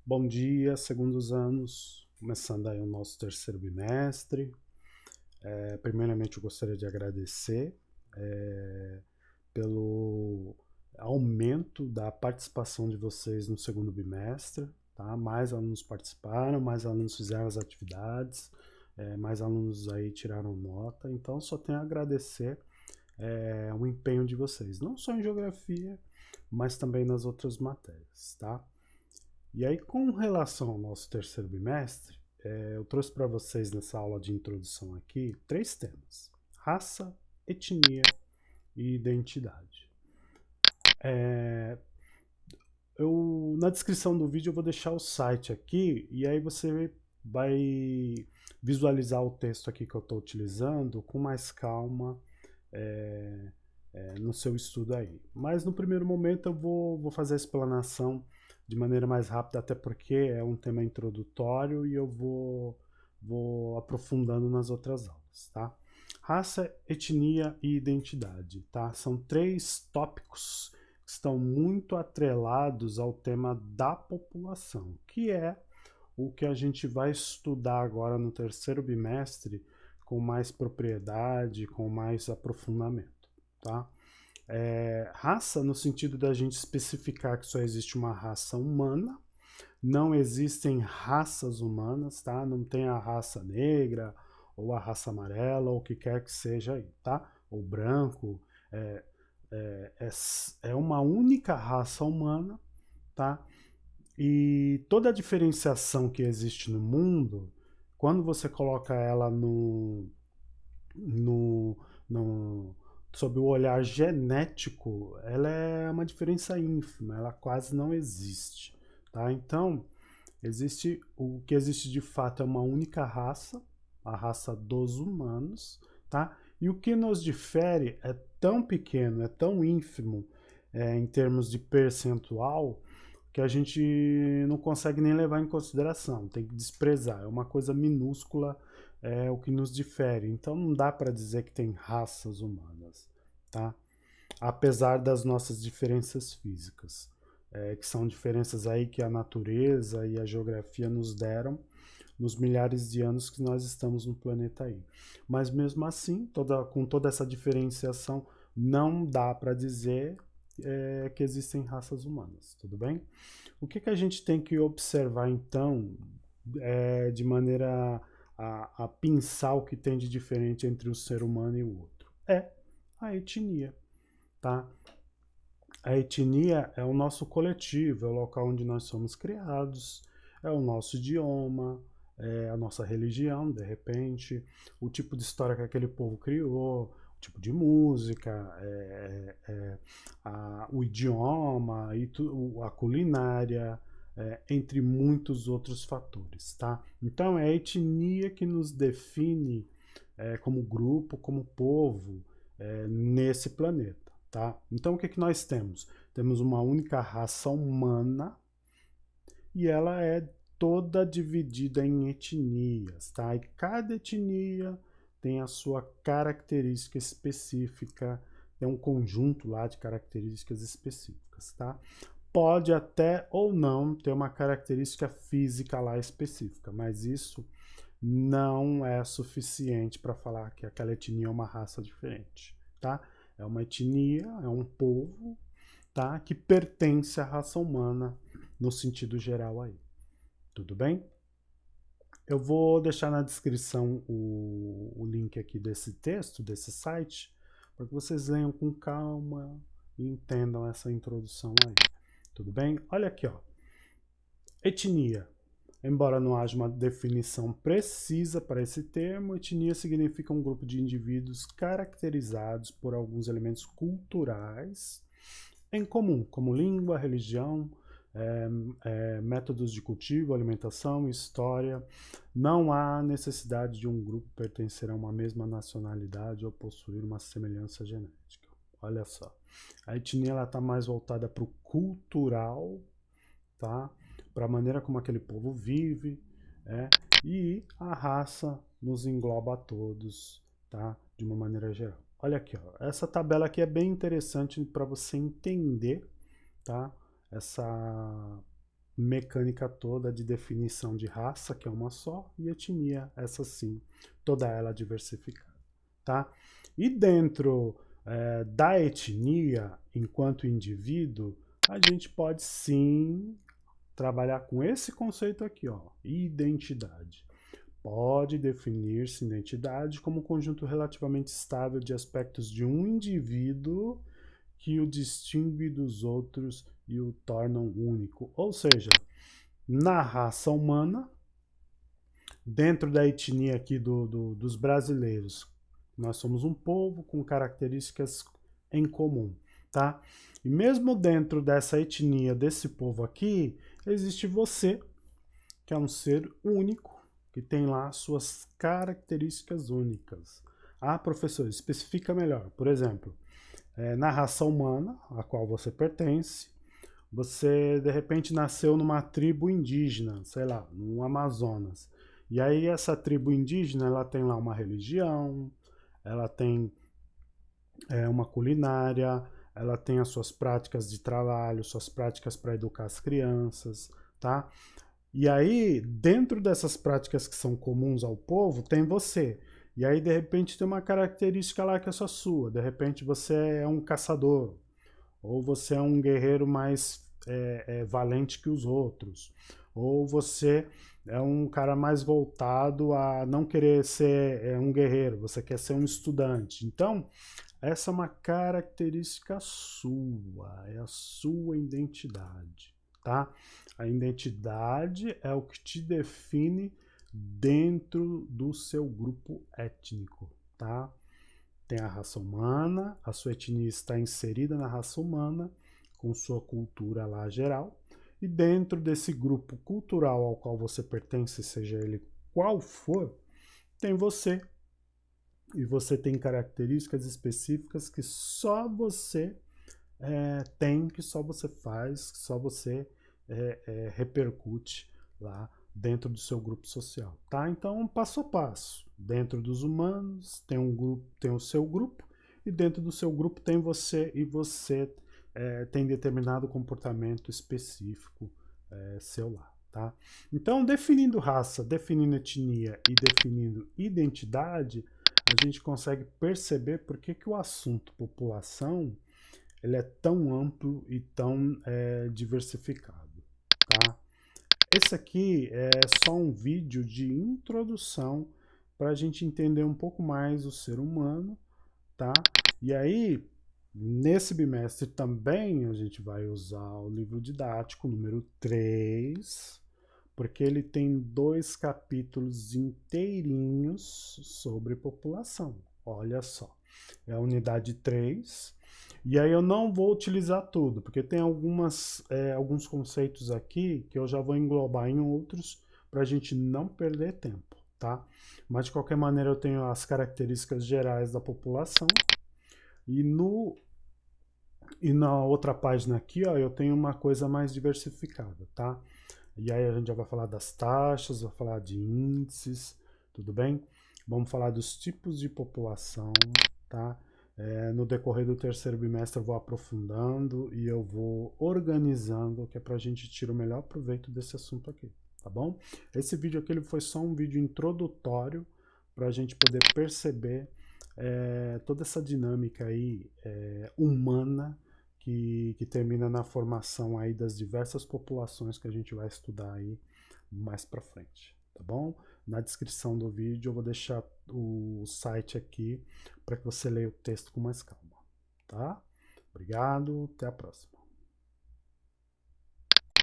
Bom dia, segundos anos, começando aí o nosso terceiro bimestre. Primeiramente eu gostaria de agradecer pelo aumento da participação de vocês no segundo bimestre, tá? Mais alunos participaram, mais alunos fizeram as atividades, mais alunos aí tiraram nota, então só tenho a agradecer o empenho de vocês, não só em geografia, mas também nas outras matérias, tá? E aí, com relação ao nosso terceiro bimestre, eu trouxe para vocês nessa aula de introdução aqui três temas: raça, etnia e identidade. Na descrição do vídeo eu vou deixar o site aqui e aí você vai visualizar o texto aqui que eu estou utilizando com mais calma no seu estudo aí. Mas no primeiro momento eu vou fazer a explanação de maneira mais rápida, até porque é um tema introdutório e eu vou aprofundando nas outras aulas, tá? Raça, etnia e identidade, tá? São três tópicos que estão muito atrelados ao tema da população, que é o que a gente vai estudar agora no terceiro bimestre com mais propriedade, com mais aprofundamento, tá? Raça no sentido da gente especificar que só existe uma raça humana, não existem raças humanas, tá? Não tem a raça negra ou a raça amarela ou o que quer que seja aí, tá? Ou branco, é, é uma única raça humana, tá? E toda a diferenciação que existe no mundo, quando você coloca ela no, no, sob o olhar genético, ela é uma diferença ínfima, ela quase não existe, tá? Então, o que existe de fato é uma única raça, a raça dos humanos, tá? E o que nos difere é tão pequeno, é tão ínfimo em termos de percentual que a gente não consegue nem levar em consideração, tem que desprezar, é uma coisa minúscula o que nos difere. Então não dá para dizer que tem raças humanas, tá? Apesar das nossas diferenças físicas, que são diferenças aí que a natureza e a geografia nos deram nos milhares de anos que nós estamos no planeta aí. Mas mesmo assim, com toda essa diferenciação, não dá para dizer que existem raças humanas, tudo bem? O que a gente tem que observar então, de maneira a pensar o que tem de diferente entre um ser humano e o outro? É a etnia, tá? A etnia é o nosso coletivo, é o local onde nós somos criados, é o nosso idioma, é a nossa religião, de repente, o tipo de história que aquele povo criou, o tipo de música, o idioma, a culinária, entre muitos outros fatores, tá? Então é a etnia que nos define como grupo, como povo nesse planeta, tá? Então o que nós temos? Temos uma única raça humana e ela é toda dividida em etnias, tá? E cada etnia tem a sua característica específica, tem um conjunto lá de características específicas, tá? Pode até ou não ter uma característica física lá específica, mas isso não é suficiente para falar que aquela etnia é uma raça diferente, tá? É uma etnia, é um povo, tá? Que pertence à raça humana no sentido geral aí. Tudo bem? Eu vou deixar na descrição o link aqui desse texto, desse site, para que vocês leiam com calma e entendam essa introdução aí. Tudo bem? Olha aqui, ó. Etnia. Embora não haja uma definição precisa para esse termo, etnia significa um grupo de indivíduos caracterizados por alguns elementos culturais em comum, como língua, religião, métodos de cultivo, alimentação, história. Não há necessidade de um grupo pertencer a uma mesma nacionalidade ou possuir uma semelhança genética. Olha só, a etnia está mais voltada para o cultural, tá? Para a maneira como aquele povo vive, e a raça nos engloba a todos, tá? De uma maneira geral. Olha aqui, ó. Essa tabela aqui é bem interessante para você entender, tá? Essa mecânica toda de definição de raça, que é uma só, e etnia, essa sim, toda ela diversificada, tá? E dentro da etnia, enquanto indivíduo, a gente pode sim trabalhar com esse conceito aqui, ó, identidade. Pode definir-se identidade como um conjunto relativamente estável de aspectos de um indivíduo que o distingue dos outros e o tornam único. Ou seja, na raça humana, dentro da etnia aqui dos brasileiros, nós somos um povo com características em comum, tá? E mesmo dentro dessa etnia, desse povo aqui, existe você, que é um ser único, que tem lá suas características únicas. Ah, professor, especifica melhor. Por exemplo, na raça humana, a qual você pertence, você de repente nasceu numa tribo indígena, sei lá, no Amazonas. E aí essa tribo indígena, ela tem lá uma religião, ela tem uma culinária, ela tem as suas práticas de trabalho, suas práticas para educar as crianças, tá? E aí, dentro dessas práticas que são comuns ao povo, tem você. E aí, de repente, tem uma característica lá que é só sua. De repente, você é um caçador. Ou você é um guerreiro mais valente que os outros. Ou você é um cara mais voltado a não querer ser um guerreiro, você quer ser um estudante. Então, essa é uma característica sua, é a sua identidade, tá? A identidade é o que te define dentro do seu grupo étnico, tá? Tem a raça humana, a sua etnia está inserida na raça humana, com sua cultura lá geral, e dentro desse grupo cultural ao qual você pertence, seja ele qual for, tem você. E você tem características específicas que só você tem, que só você faz, que só você repercute lá dentro do seu grupo social, tá? Então, passo a passo. Dentro dos humanos tem um grupo, tem o seu grupo, e dentro do seu grupo tem você, e você tem determinado comportamento específico seu lá, tá? Então, definindo raça, definindo etnia e definindo identidade, a gente consegue perceber por que o assunto população ele é tão amplo e tão diversificado, tá? Esse aqui é só um vídeo de introdução para a gente entender um pouco mais o ser humano, tá? E aí, nesse bimestre também a gente vai usar o livro didático número 3, porque ele tem 2 capítulos inteirinhos sobre população. Olha só, é a unidade 3. E aí eu não vou utilizar tudo, porque tem alguns conceitos aqui que eu já vou englobar em outros para a gente não perder tempo, tá? Mas de qualquer maneira eu tenho as características gerais da população e na outra página aqui, ó, eu tenho uma coisa mais diversificada, tá? E aí a gente já vai falar das taxas, vai falar de índices, tudo bem? Vamos falar dos tipos de população, tá? No decorrer do terceiro bimestre eu vou aprofundando e eu vou organizando, que é para a gente tirar o melhor proveito desse assunto aqui, tá bom? Esse vídeo aqui ele foi só um vídeo introdutório para a gente poder perceber toda essa dinâmica aí humana que termina na formação aí das diversas populações que a gente vai estudar aí mais para frente, tá bom? Na descrição do vídeo eu vou deixar o site aqui para que você leia o texto com mais calma, tá? Obrigado, até a próxima.